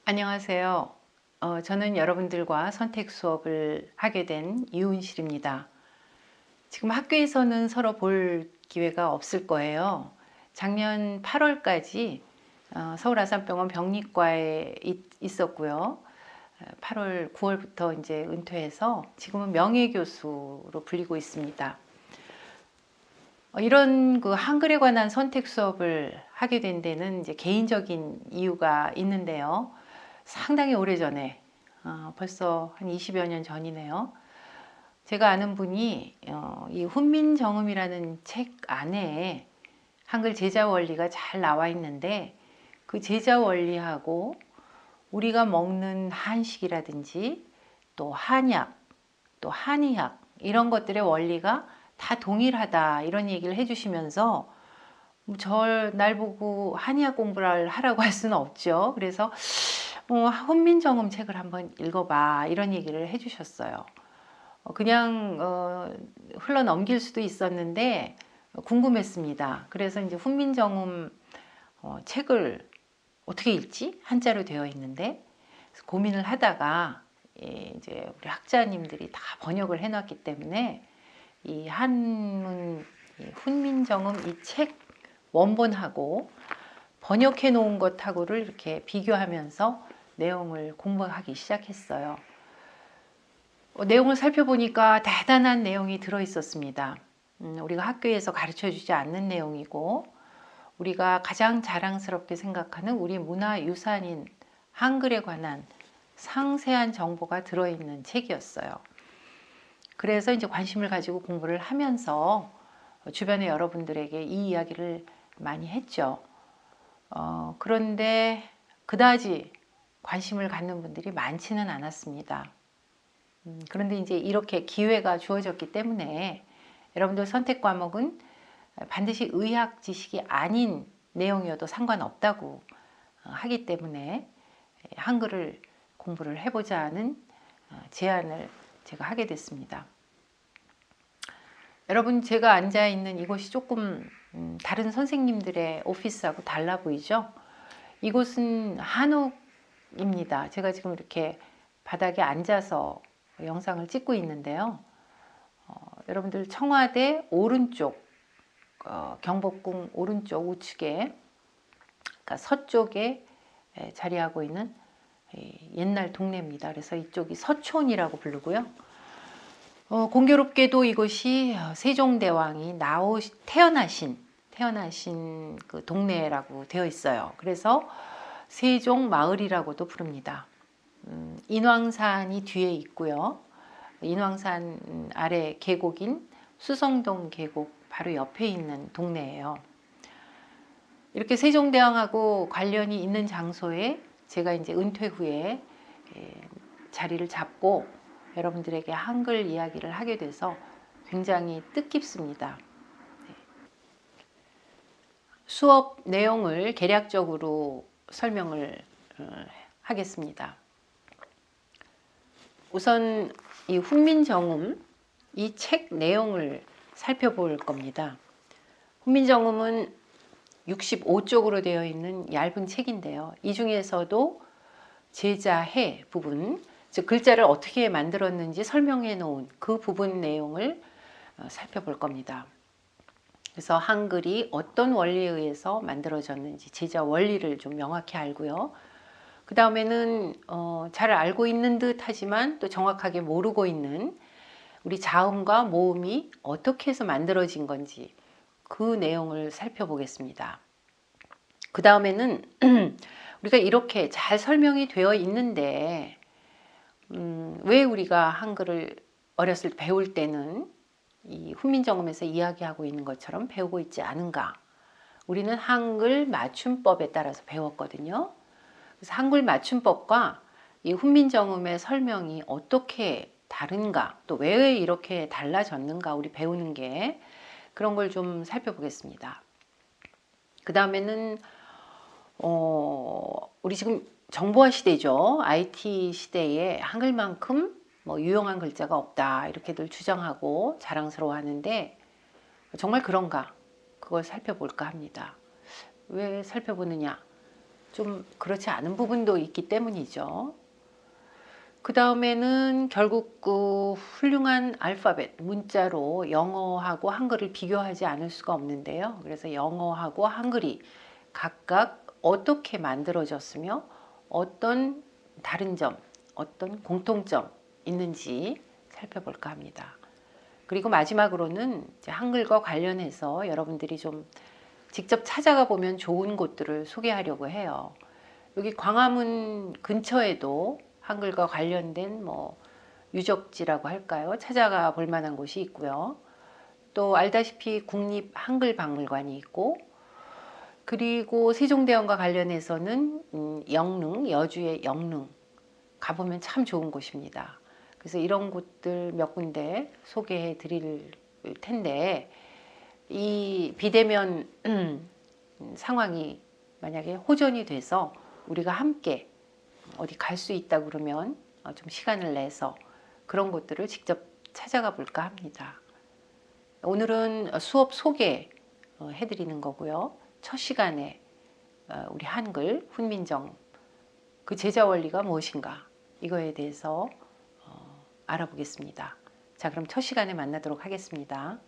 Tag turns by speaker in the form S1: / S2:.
S1: 안녕하세요. 저는 여러분들과 선택 수업을 하게 된 이훈실입니다. 지금 학교에서는 서로 볼 기회가 없을 거예요. 작년 8월까지 서울 아산병원 병리과에 있었고요. 8월, 9월부터 이제 은퇴해서 지금은 명예교수로 불리고 있습니다. 이런 그 한글에 관한 선택 수업을 하게 된 데는 이제 개인적인 이유가 있는데요. 상당히 오래전에 벌써 한 20여 년 전이네요. 제가 아는 분이 이 훈민정음이라는 책 안에 한글 제자 원리가 잘 나와 있는데 그 제자 원리하고 우리가 먹는 한식이라든지 또 한약, 또 한의학 이런 것들의 원리가 다 동일하다 이런 얘기를 해주시면서 날 보고 한의학 공부를 하라고 할 수는 없죠. 그래서 훈민정음 책을 한번 읽어봐 이런 얘기를 해주셨어요. 그냥 흘러 넘길 수도 있었는데 궁금했습니다. 그래서 이제 훈민정음 책을 어떻게 읽지? 한자로 되어 있는데 고민을 하다가 이제 우리 학자님들이 다 번역을 해놨기 때문에 이 한문 훈민정음 이 책 원본하고 번역해 놓은 것하고를 이렇게 비교하면서 내용을 공부하기 시작했어요. 내용을 살펴보니까 대단한 내용이 들어 있었습니다. 우리가 학교에서 가르쳐 주지 않는 내용이고 우리가 가장 자랑스럽게 생각하는 우리 문화유산인 한글에 관한 상세한 정보가 들어있는 책이었어요. 그래서 이제 관심을 가지고 공부를 하면서 주변의 여러분들에게 이 이야기를 많이 했죠. 그런데 그다지 관심을 갖는 분들이 많지는 않았습니다. 그런데 이제 이렇게 기회가 주어졌기 때문에 여러분들 선택 과목은 반드시 의학 지식이 아닌 내용이어도 상관없다고 하기 때문에 한글을 공부를 해보자는 제안을 제가 하게 됐습니다. 여러분, 제가 앉아 있는 이곳이 조금 다른 선생님들의 오피스하고 달라 보이죠? 이곳은 한옥입니다. 제가 지금 이렇게 바닥에 앉아서 영상을 찍고 있는데요. 여러분들 청와대 오른쪽, 경복궁 오른쪽 우측에, 그러니까 서쪽에 자리하고 있는 옛날 동네입니다. 그래서 이쪽이 서촌이라고 부르고요. 공교롭게도 이곳이 세종대왕이 태어나신 그 동네라고 되어 있어요. 그래서 세종마을이라고도 부릅니다. 인왕산이 뒤에 있고요. 인왕산 아래 계곡인 수성동 계곡 바로 옆에 있는 동네예요. 이렇게 세종대왕하고 관련이 있는 장소에 제가 이제 은퇴 후에 자리를 잡고 여러분들에게 한글 이야기를 하게 돼서 굉장히 뜻깊습니다. 수업 내용을 개략적으로 설명을 하겠습니다. 우선 이 훈민정음 이 책 내용을 살펴볼 겁니다. 훈민정음은 65쪽으로 되어 있는 얇은 책인데요. 이 중에서도 제자해 부분, 즉 글자를 어떻게 만들었는지 설명해 놓은 그 부분 내용을 살펴볼 겁니다. 그래서 한글이 어떤 원리에 의해서 만들어졌는지 제자 원리를 좀 명확히 알고요. 그 다음에는 잘 알고 있는 듯 하지만 또 정확하게 모르고 있는 우리 자음과 모음이 어떻게 해서 만들어진 건지 그 내용을 살펴보겠습니다. 그 다음에는 우리가 이렇게 잘 설명이 되어 있는데 왜 우리가 한글을 어렸을 때 배울 때는 이 훈민정음에서 이야기하고 있는 것처럼 배우고 있지 않은가? 우리는 한글 맞춤법에 따라서 배웠거든요. 그래서 한글 맞춤법과 이 훈민정음의 설명이 어떻게 다른가? 또 왜 이렇게 달라졌는가? 우리 배우는 게 그런 걸 좀 살펴보겠습니다. 그 다음에는 우리 지금 정보화 시대죠. IT 시대에 한글만큼 뭐 유용한 글자가 없다 이렇게들 주장하고 자랑스러워하는데 정말 그런가? 그걸 살펴볼까 합니다. 왜 살펴보느냐? 좀 그렇지 않은 부분도 있기 때문이죠. 그 다음에는 결국 그 훌륭한 알파벳, 문자로 영어하고 한글을 비교하지 않을 수가 없는데요. 그래서 영어하고 한글이 각각 어떻게 만들어졌으며 어떤 다른 점, 어떤 공통점 있는지 살펴볼까 합니다. 그리고 마지막으로는 이제 한글과 관련해서 여러분들이 좀 직접 찾아가 보면 좋은 곳들을 소개하려고 해요. 여기 광화문 근처에도 한글과 관련된 뭐 유적지라고 할까요? 찾아가 볼 만한 곳이 있고요. 또 알다시피 국립 한글박물관이 있고, 그리고 세종대왕과 관련해서는 영릉, 여주의 영릉 가보면 참 좋은 곳입니다. 그래서 이런 곳들 몇 군데 소개해 드릴 텐데, 이 비대면 상황이 만약에 호전이 돼서 우리가 함께 어디 갈 수 있다 그러면 좀 시간을 내서 그런 곳들을 직접 찾아가 볼까 합니다. 오늘은 수업 소개 해드리는 거고요. 첫 시간에 우리 한글 훈민정 그 제자 원리가 무엇인가 이거에 대해서 알아보겠습니다. 자, 그럼 첫 시간에 만나도록 하겠습니다.